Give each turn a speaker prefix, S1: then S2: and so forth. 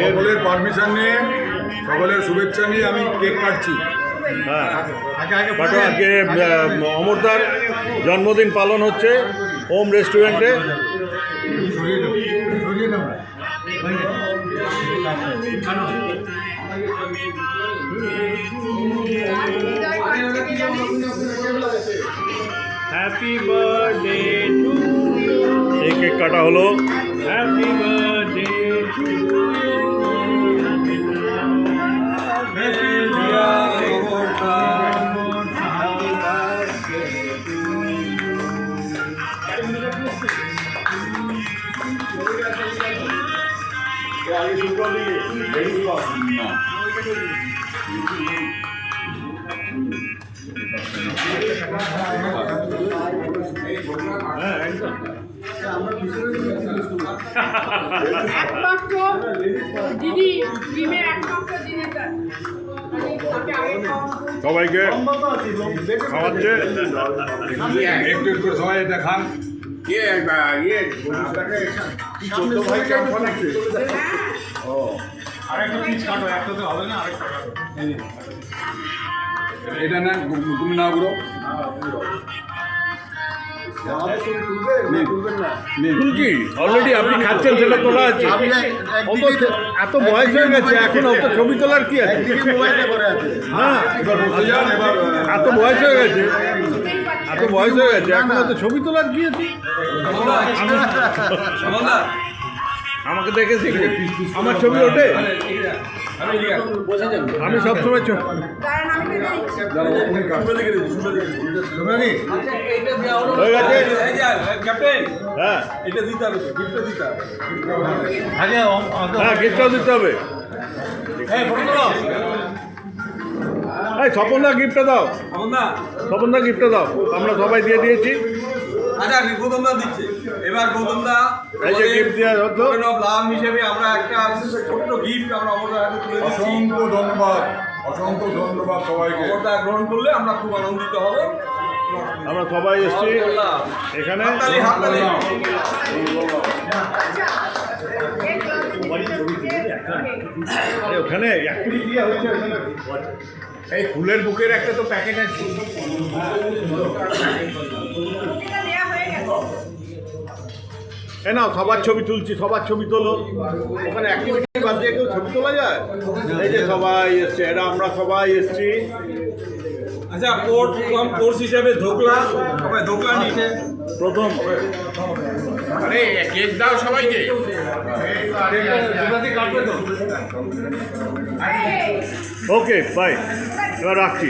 S1: সকলের পারমিশন নিয়ে, সকলের শুভেচ্ছা নিয়ে আমি কেক কাটছি।
S2: হ্যাঁ, আজকে অমরদার জন্মদিন পালন হচ্ছে হোম রেস্টুরেন্টে।
S3: Happy birthday to you.
S2: এই কেক কাটা হলো।
S3: Happy birthday to you. Happy
S4: একমাত্র দিদি ডিমের একমাত্র দিদিটা
S2: সবাইকে খাওয়াচ্ছে।
S1: একটু একটু সবাই এটা খান। এটা না তুমি না গুলো
S2: কি অলরেডি আপনি খাচ্ছেন, সেটা তোলা আছে। এত বয়স হয়ে গেছে, এখন অত ছবি তোলার কি আছে? হ্যাঁ, এত বয়স হয়ে গেছে, এখন অত ছবি তোলার কি আছে? আমাকে দেখেছি, আমার ছবি ওঠে, আমি সবসময় ছবি। হয়ে গেছে। হ্যাঁ, হ্যাঁ, গিফটটাও দিতে হবে। এই স্বপনদা গিফটটা দাও, স্বপনদা গিফটটা দাও। আমরা সবাই দিয়ে দিয়েছি।
S5: আচ্ছা, গৌতমদা দিচ্ছে এবার। গৌতমদা
S2: এই যে গিফট দেওয়া হতো
S5: লাভ হিসেবে আমরা একটা ছোট্ট গিফট আমরা অমরদার হাতে তুলে দিচ্ছি।
S1: অসংখ্য ধন্যবাদ, অসংখ্য ধন্যবাদ সবাইকে।
S5: অমরদা গ্রহণ করলে আমরা খুব আনন্দিত হব।
S2: আমরা সবাই এসছি এখানে।
S5: হাততালি।
S2: ওখানে এই ফুলের বুকের একটা তো প্যাকেট আছে। এ নাও, সবার ছবি তুলছি, সবার ছবি তোলো। ওখানে অ্যাক্টিভিটি বাদ দিয়ে কেউ ছবি তোলা যায়? এই যে সবাই এসছে, এরা আমরা সবাই এসছি।
S5: আচ্ছা, কোর্স হিসেবে ধোকলা নিচে
S2: প্রথম
S3: আরে কেক দাও সবাইকে।
S2: ওকে, বাই, এবার রাখছি।